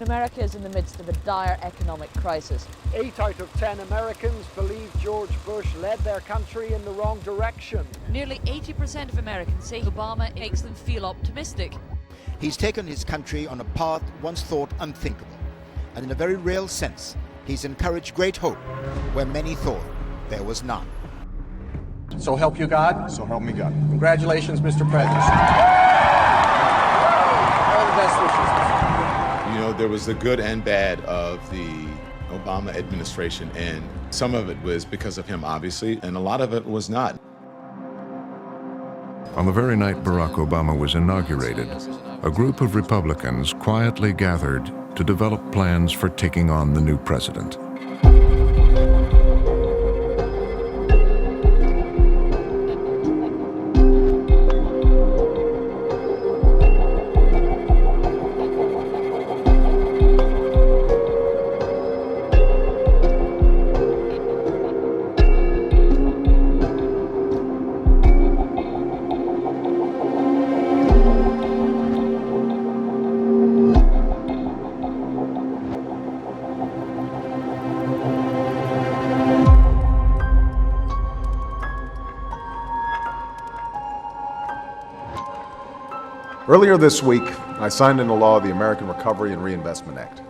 America is in the midst of a dire economic crisis. 8 out of 10 Americans believe George Bush led their country in the wrong direction. Nearly 80% of Americans say Obama makes them feel optimistic. He's taken his country on a path once thought unthinkable, and in a very real sense, he's encouraged great hope where many thought there was none. So help you God? So help me God. Congratulations, Mr. President. All the best wishes, Mr. President. You know, there was the good and bad of the Obama administration, and some of it was because of him, obviously, and a lot of it was not. On the very night Barack Obama was inaugurated, a group of Republicans quietly gathered to develop plans for taking on the new president. Earlier this week, I signed into law the American Recovery and Reinvestment Act.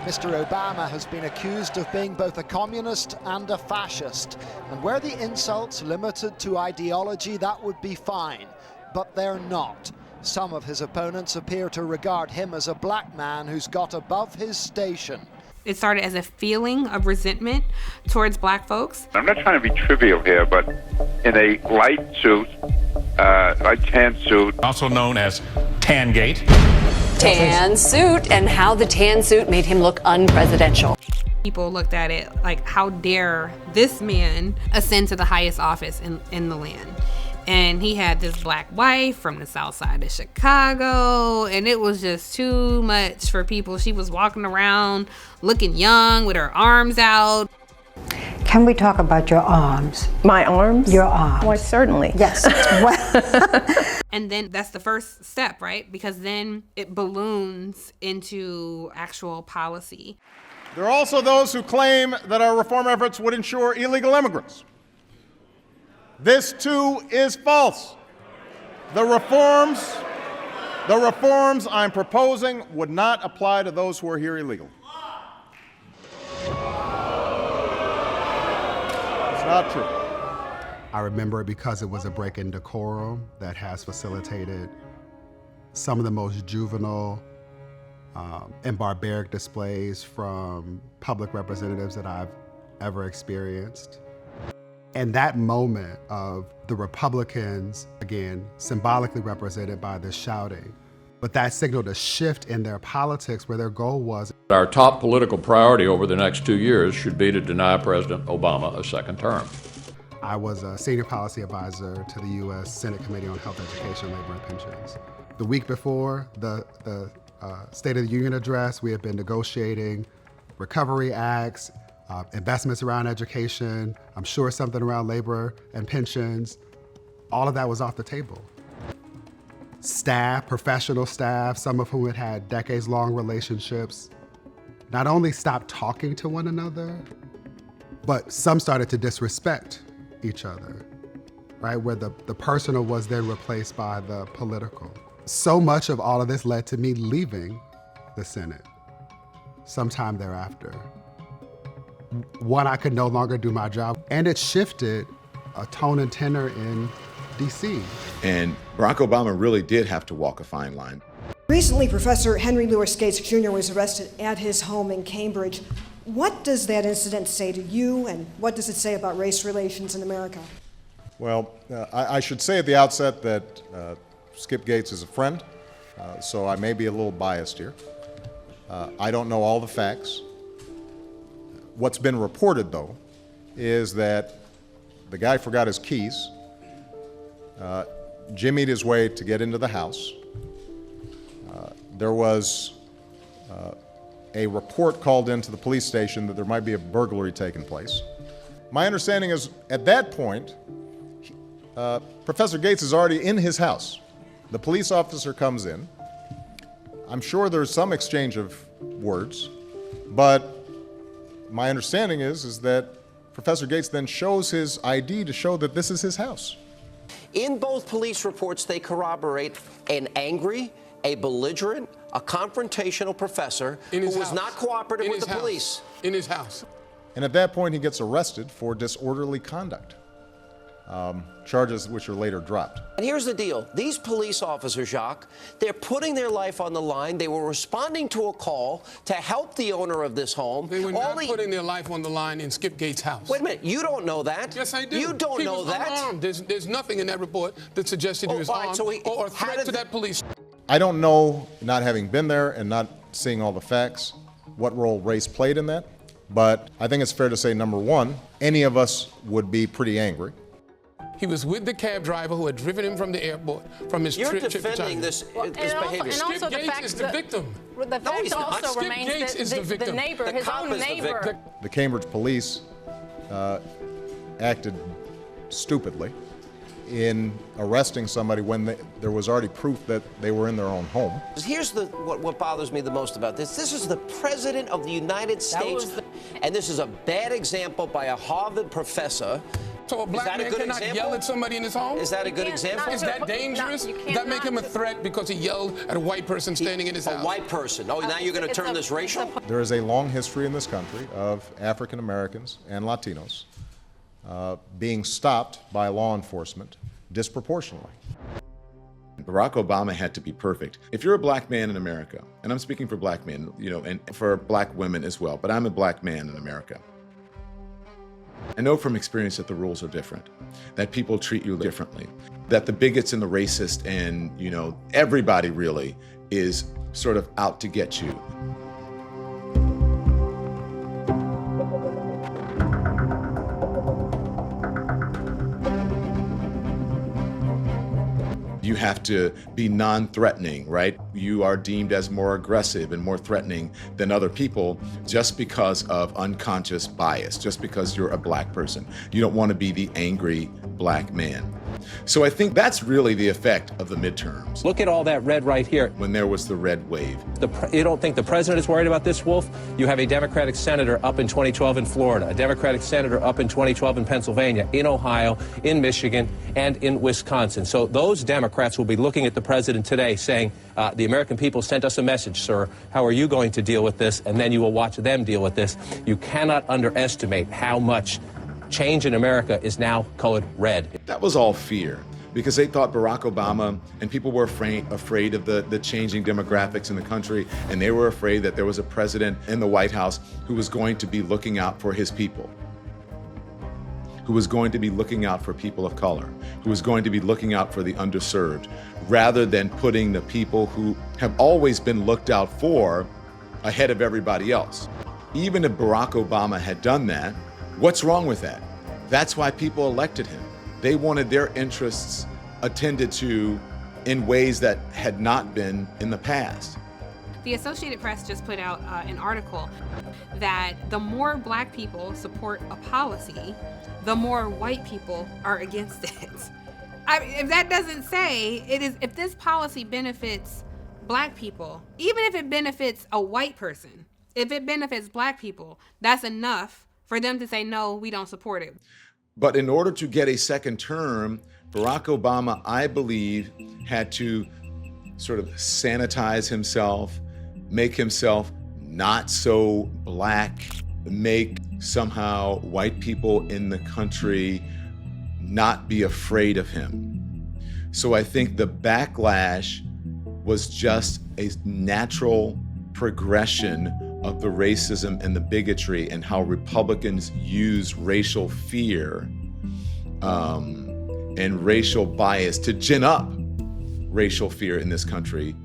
Mr. Obama has been accused of being both a communist and a fascist. And where the insults limited to ideology, that would be fine. But they're not. Some of his opponents appear to regard him as a black man who's got above his station. It started as a feeling of resentment towards black folks. I'm not trying to be trivial here, but in a light suit, light tan suit. Also known as Tangate. Tan suit, and how the tan suit made him look unpresidential. People looked at it like, how dare this man ascend to the highest office in the land? And he had this black wife from the south side of Chicago, and it was just too much for people. She was walking around looking young with her arms out. Can we talk about your arms? My arms? Your arms. Why, certainly. Yes. And then that's the first step, right? Because then it balloons into actual policy. There are also those who claim that our reform efforts would ensure illegal immigrants. This too is false. The reforms I'm proposing would not apply to those who are here illegally. It's not true. I remember it because it was a break in decorum that has facilitated some of the most juvenile and barbaric displays from public representatives that I've ever experienced. And that moment of the Republicans, again, symbolically represented by the shouting, but that signaled a shift in their politics where their goal was. Our top political priority over the next 2 years should be to deny President Obama a second term. I was a senior policy advisor to the U.S. Senate Committee on Health, Education, Labor, and Pensions. The week before the State of the Union address, we had been negotiating recovery acts, investments around education, I'm sure something around labor and pensions. All of that was off the table. Staff, professional staff, some of whom had had decades-long relationships, not only stopped talking to one another, but some started to disrespect each other, right? Where the personal was then replaced by the political. So much of all of this led to me leaving the Senate sometime thereafter. One, I could no longer do my job, and it shifted a tone and tenor in DC. And Barack Obama really did have to walk a fine line. Recently, Professor Henry Louis Gates Jr. was arrested at his home in Cambridge. What does that incident say to you, and what does it say about race relations in America? Well, I should say at the outset that Skip Gates is a friend, so I may be a little biased here. I don't know all the facts. What's been reported, though, is that the guy forgot his keys, jimmied his way to get into the house. There was a report called into the police station that there might be a burglary taking place. My understanding is, at that point, Professor Gates is already in his house. The police officer comes in. I'm sure there's some exchange of words, but my understanding is that Professor Gates then shows his ID to show that this is his house. In both police reports, they corroborate an angry, a belligerent, a confrontational professor who was not cooperative with the police. In his house. And at that point, he gets arrested for disorderly conduct, charges which are later dropped. And here's the deal. These police officers, Jacques, they're putting their life on the line. They were responding to a call to help the owner of this home. They were not putting their life on the line in Skip Gates' house. Wait a minute. You don't know that. Yes, I do. You don't know that. He was unarmed. There's nothing in that report that suggested he was armed or a threat to that police. I don't know, not having been there and not seeing all the facts, what role race played in that. But I think it's fair to say, number one, any of us would be pretty angry. He was with the cab driver who had driven him from the airport, from his trip to China. You're defending this behavior. And also Skip Gates is the victim. The fact also remains Skip Gates is the victim. The neighbor, his own neighbor. The Cambridge police acted stupidly in arresting somebody when there was already proof that they were in their own home. Here's what bothers me the most about this. This is the President of the United States, and this is a bad example by a Harvard professor. So a black man cannot yell at somebody in his home? Is that a good example? Is that dangerous? Does that make him a threat because he yelled at a white person standing in his house? A white person. Oh, now you're going to turn this racial? There is a long history in this country of African Americans and Latinos being stopped by law enforcement disproportionately. Barack Obama had to be perfect. If you're a black man in America, and I'm speaking for black men, and for black women as well, but I'm a black man in America. I know from experience that the rules are different, that people treat you differently, that the bigots and the racist and, everybody really is sort of out to get you. You have to be non-threatening, right? You are deemed as more aggressive and more threatening than other people just because of unconscious bias, just because you're a black person. You don't want to be the angry black man. So I think that's really the effect of the midterms. Look at all that red right here. When there was the red wave. You don't think the president is worried about this, Wolf? You have a Democratic senator up in 2012 in Florida, a Democratic senator up in 2012 in Pennsylvania, in Ohio, in Michigan, and in Wisconsin. So those Democrats will be looking at the president today saying, the American people sent us a message, sir. How are you going to deal with this? And then you will watch them deal with this. You cannot underestimate how much change in America is now colored red. That was all fear, because they thought Barack Obama and people were afraid of the changing demographics in the country, and they were afraid that there was a president in the White House who was going to be looking out for his people, who was going to be looking out for people of color, who was going to be looking out for the underserved, rather than putting the people who have always been looked out for ahead of everybody else. Even if Barack Obama had done that, what's wrong with that? That's why people elected him. They wanted their interests attended to in ways that had not been in the past. The Associated Press just put out an article that the more black people support a policy, the more white people are against it. If that doesn't say it is, if this policy benefits black people, even if it benefits a white person, if it benefits black people, that's enough for them to say, no, we don't support it. But in order to get a second term, Barack Obama, I believe, had to sort of sanitize himself, make himself not so black, make somehow white people in the country not be afraid of him. So I think the backlash was just a natural progression of the racism and the bigotry and how Republicans use racial fear and racial bias to gin up racial fear in this country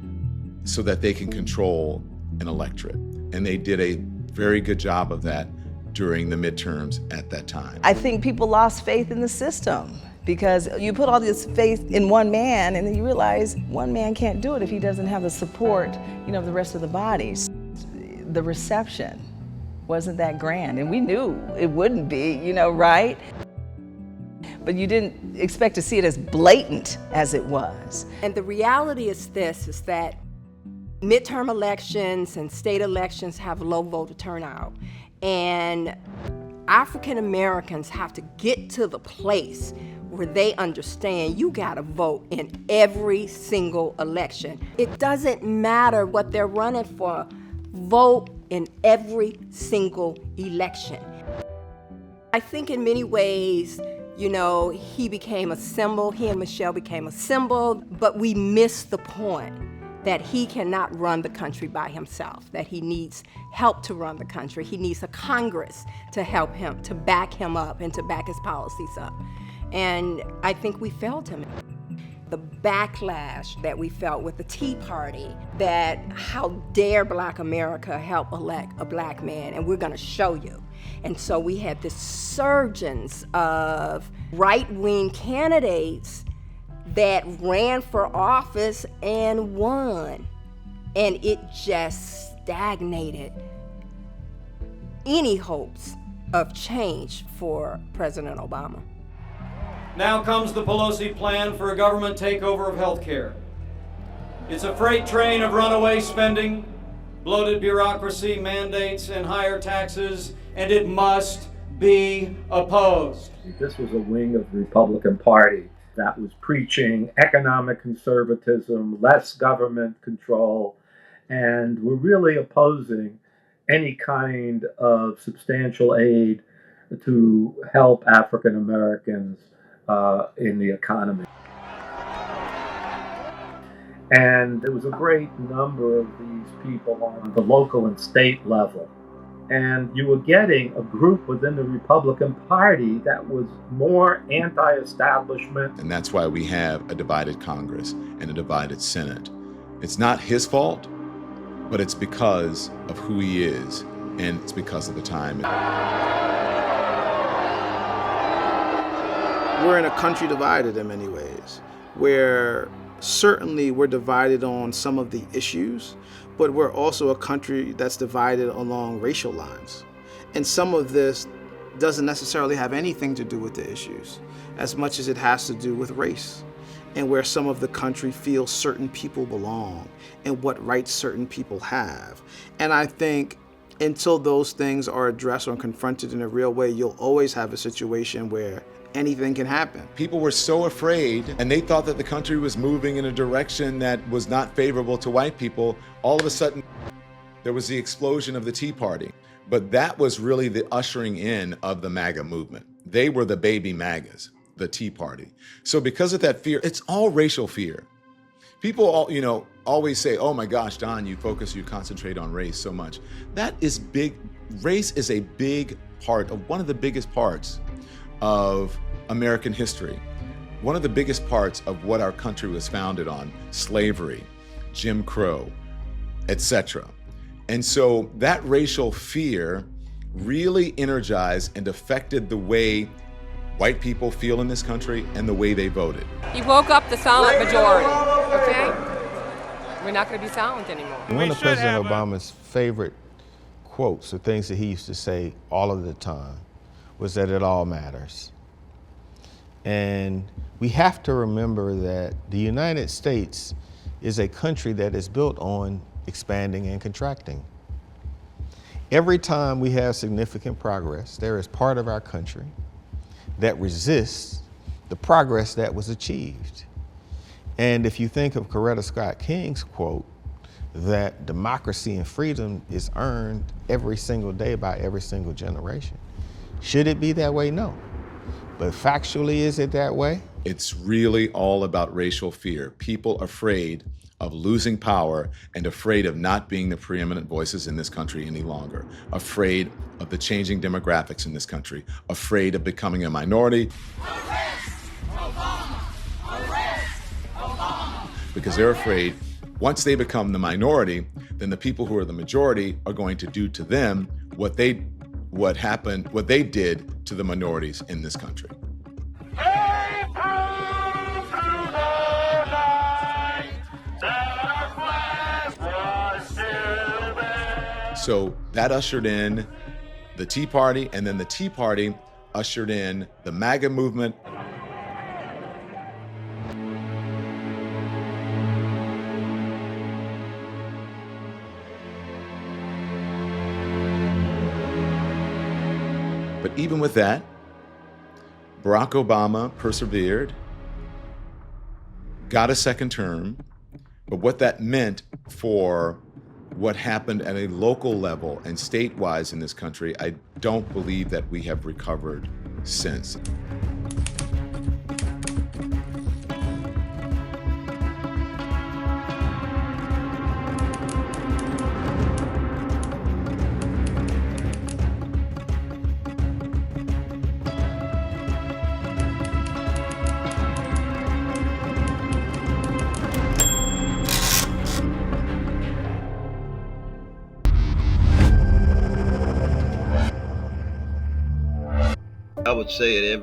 so that they can control an electorate. And they did a very good job of that during the midterms at that time. I think people lost faith in the system because you put all this faith in one man and then you realize one man can't do it if he doesn't have the support, of the rest of the bodies. The reception wasn't that grand, and we knew it wouldn't be, right? but you didn't expect to see it as blatant as it was. And the reality is this, is that midterm elections and state elections have low voter turnout. And African Americans have to get to the place where they understand you gotta vote in every single election. It doesn't matter what they're running for, vote in every single election. I think in many ways, you know, he became a symbol, he and Michelle became a symbol, but we missed the point that he cannot run the country by himself, that he needs help to run the country. He needs a Congress to help him, to back him up and to back his policies up. And I think we failed him. The backlash that we felt with the Tea Party, that how dare Black America help elect a Black man, and we're gonna show you. And so we had this surgence of right-wing candidates that ran for office and won. And it just stagnated any hopes of change for President Obama. Now comes the Pelosi plan for a government takeover of health care. It's a freight train of runaway spending, bloated bureaucracy, mandates, and higher taxes, and it must be opposed. This was a wing of the Republican Party that was preaching economic conservatism, less government control, and were really opposing any kind of substantial aid to help African Americans in the economy. And there was a great number of these people on the local and state level. And you were getting a group within the Republican Party that was more anti-establishment. And that's why we have a divided Congress and a divided Senate. It's not his fault, but it's because of who he is, and it's because of the time. We're in a country divided in many ways, where certainly we're divided on some of the issues, but we're also a country that's divided along racial lines. And some of this doesn't necessarily have anything to do with the issues, as much as it has to do with race, and where some of the country feels certain people belong and what rights certain people have. And I think until those things are addressed or confronted in a real way, you'll always have a situation where anything can happen. People were so afraid, and they thought that the country was moving in a direction that was not favorable to white people. All of a sudden, there was the explosion of the Tea Party. But that was really the ushering in of the MAGA movement. They were the baby MAGAs, the Tea Party. So because of that fear, it's all racial fear. People all, always say, oh my gosh, Don, you concentrate on race so much. That is big. Race is a big part of one of the biggest parts of American history. One of the biggest parts of what our country was founded on, slavery, Jim Crow, etc. And so that racial fear really energized and affected the way white people feel in this country and the way they voted. You woke up the silent majority, okay? We're not going to be silent anymore. One of President Obama's favorite quotes or things that he used to say all of the time was that it all matters. And we have to remember that the United States is a country that is built on expanding and contracting. Every time we have significant progress, there is part of our country that resists the progress that was achieved. And if you think of Coretta Scott King's quote, that democracy and freedom is earned every single day by every single generation. Should it be that way? No. But factually, is it that way? It's really all about racial fear. People afraid of losing power and afraid of not being the preeminent voices in this country any longer. Afraid of the changing demographics in this country. Afraid of becoming a minority. Arrest Obama! Arrest Obama! Because they're afraid once they become the minority, then the people who are the majority are going to do to them what they did to the minorities in this country. So that ushered in the Tea Party, and then the Tea Party ushered in the MAGA movement. But even with that, Barack Obama persevered, got a second term, but what that meant for what happened at a local level and statewide in this country, I don't believe that we have recovered since. I would say at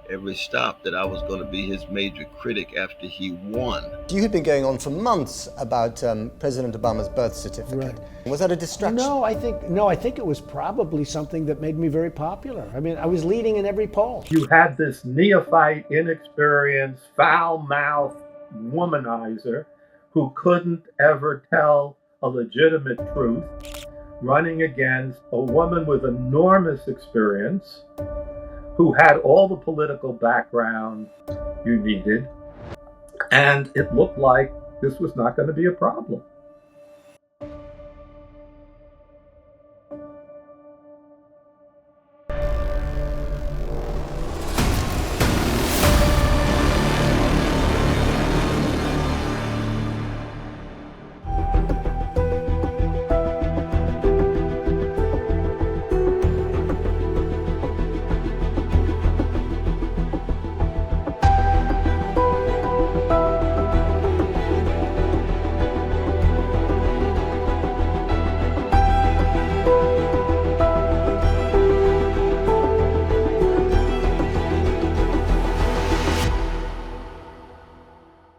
every stop that I was going to be his major critic after he won. You had been going on for months about President Obama's birth certificate. Right. Was that a distraction? No, I think it was probably something that made me very popular. I mean, I was leading in every poll. You had this neophyte, inexperienced, foul-mouthed womanizer who couldn't ever tell a legitimate truth, running against a woman with enormous experience, who had all the political background you needed, and it looked like this was not going to be a problem.